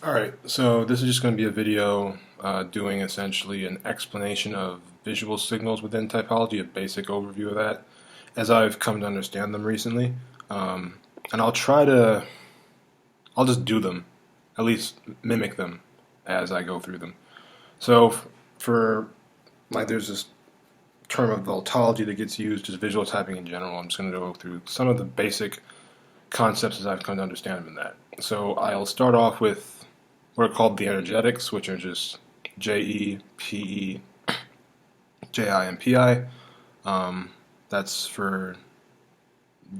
Alright, so this is just going to be a video doing essentially an explanation of visual signals within typology, a basic overview of that, as I've come to understand them recently. And I'll just do them, at least mimic them as I go through them. So for, there's this term of tautology that gets used, just visual typing in general. I'm just going to go through some of the basic concepts as I've come to understand them in that. So I'll start off with what are called the energetics, which are just JE, PE, JI, and PI. That's for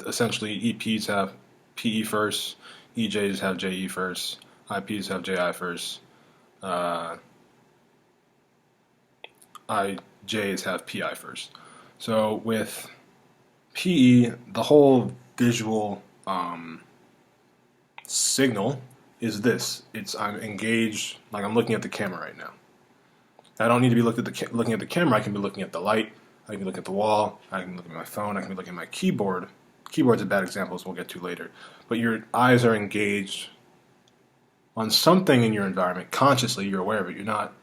essentially EPs have PE first, EJs have JE first, IPs have JI first, IJs have PI first. So with PE, the whole visual signal is this. I'm engaged, like I'm looking at the camera right now. I don't need to be looking at the camera. I can be looking at the light. I can be looking at the wall. I can look at my phone. I can be looking at my keyboard. Keyboard's a bad example, as we'll get to later. But your eyes are engaged on something in your environment. Consciously, you're aware of it. You're not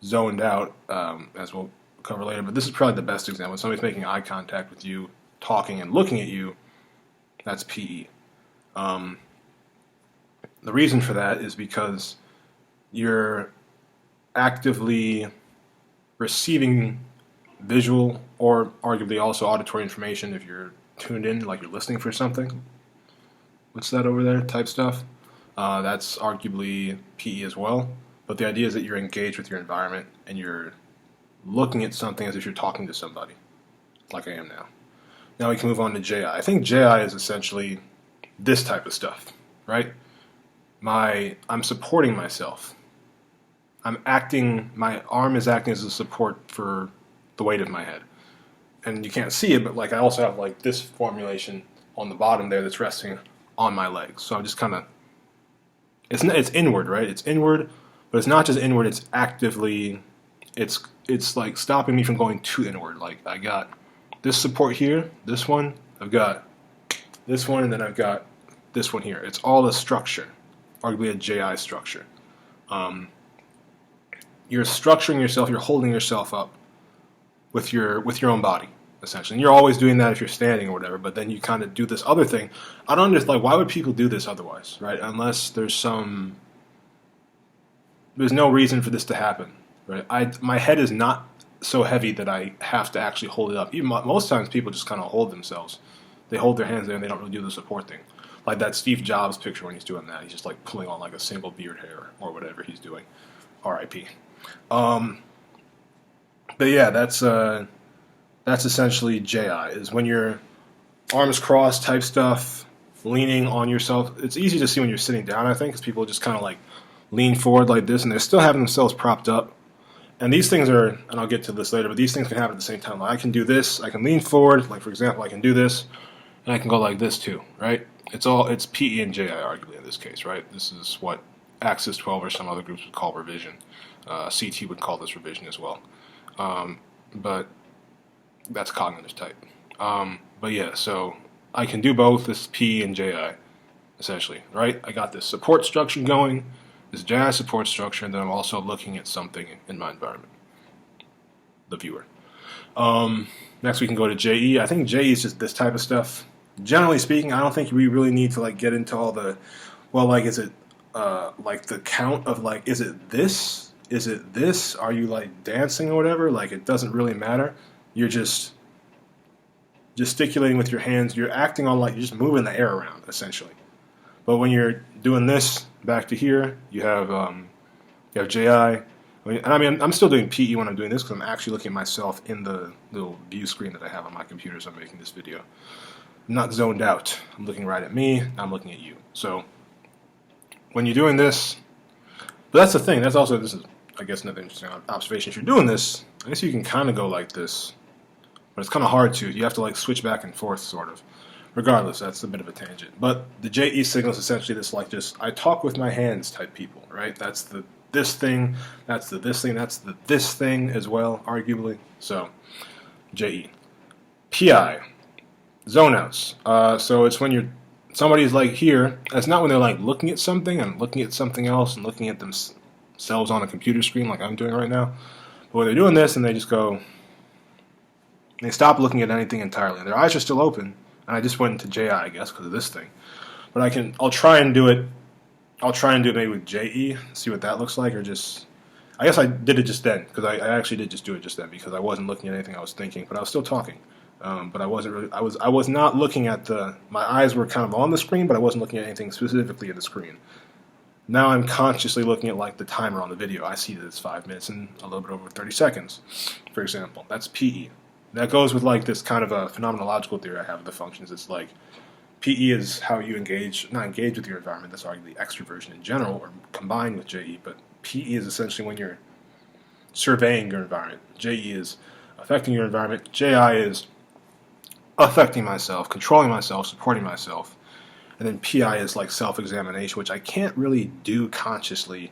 zoned out, as we'll cover later. But this is probably the best example. If somebody's making eye contact with you, talking and looking at you, that's PE. The reason for that is because you're actively receiving visual or arguably also auditory information if you're tuned in, like you're listening for something. What's that over there type stuff? That's arguably PE as well. But the idea is that you're engaged with your environment and you're looking at something as if you're talking to somebody, like I am now. Now we can move on to JI. I think JI is essentially this type of stuff, right? I'm supporting myself. My arm is acting as a support for the weight of my head. And you can't see it, but like I also have like this formulation on the bottom there that's resting on my legs. So I'm just kind of, it's inward, right? It's inward, but it's not just inward, it's actively, it's like stopping me from going too inward. Like I got this support here, this one, I've got this one, and then I've got this one here. It's all a structure, arguably a JI structure. You're structuring yourself, you're holding yourself up with your own body, essentially. And you're always doing that if you're standing or whatever, but then you kind of do this other thing. I don't understand, like, why would people do this otherwise, right? Unless there's no reason for this to happen, right? My head is not so heavy that I have to actually hold it up. Even most times people just kind of hold themselves. They hold their hands there and they don't really do the support thing. Like that Steve Jobs picture when he's doing that. He's just like pulling on like a single beard hair or whatever he's doing. R.I.P. But yeah, that's essentially JI, is when your arms crossed type stuff, leaning on yourself. It's easy to see when you're sitting down, I think, because people just kind of like lean forward like this, and they're still having themselves propped up. And these things are, and I'll get to this later, but these things can happen at the same time. Like I can do this, I can lean forward, like for example, I can do this, and I can go like this too, right? It's PE and JI arguably in this case, right? This is what Axis 12 or some other groups would call revision. CT would call this revision as well. But that's cognitive type. But yeah, so I can do both. This is P and JI, essentially, right? I got this support structure going, this JI support structure, and then I'm also looking at something in my environment, the viewer. Next we can go to JE. I think JE is just this type of stuff. Generally speaking, I don't think we really need to like get into all the, well, like is it like the count of like, is it this? Is it this? Are you like dancing or whatever? Like it doesn't really matter. You're just gesticulating with your hands. You're acting on like you're just moving the air around essentially. But when you're doing this back to here, you have JI. I'm still doing PE when I'm doing this because I'm actually looking at myself in the little view screen that I have on my computer as I'm making this video. I'm not zoned out. I'm looking right at me. I'm looking at you. So when you're doing this, but that's the thing. This is, I guess, another interesting observation. If you're doing this, I guess you can kind of go like this, but it's kind of hard to. You have to like switch back and forth, sort of. Regardless, that's a bit of a tangent. But the JE signal is essentially this, like, just I talk with my hands type people, right? That's the this thing, that's the this thing, that's the this thing as well, arguably. So, JE. PI, zone outs. So it's when you're somebody's like here. That's not when they're like looking at something and looking at something else and looking at themselves on a computer screen like I'm doing right now. But when they're doing this and they just go, they stop looking at anything entirely. Their eyes are still open, and I just went into JI, I guess, because of this thing. But I'll try and do it. I'll try and do it maybe with JE, see what that looks like, or just. I guess I did it just then because I actually did just do it just then because I wasn't looking at anything I was thinking, but I was still talking. But I wasn't really. I was not looking at the. My eyes were kind of on the screen, but I wasn't looking at anything specifically at the screen. Now I'm consciously looking at like the timer on the video. I see that it's 5 minutes and a little bit over 30 seconds, for example. That's PE. That goes with like this kind of a phenomenological theory I have of the functions. It's like PE is how you not engage with your environment. That's arguably extroversion in general, or combined with JE. But PE is essentially when you're surveying your environment. JE is affecting your environment. JI is affecting myself, controlling myself, supporting myself. And then PI is like self-examination, which I can't really do consciously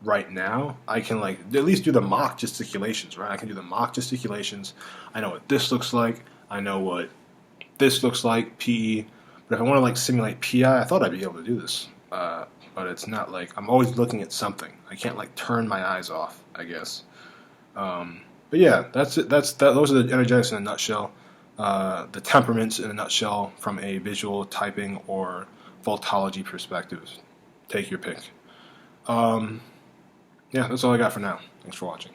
right now. I can like at least do the mock gesticulations, right? I can do the mock gesticulations. I know what this looks like. I know what this looks like, PE. But if I want to like simulate PI, I thought I'd be able to do this. But it's not like I'm always looking at something. I can't like turn my eyes off, I guess. But yeah, that's it. Those are the energetics in a nutshell. The temperaments in a nutshell from a visual, typing, or voltology perspective. Take your pick. Yeah, that's all I got for now. Thanks for watching.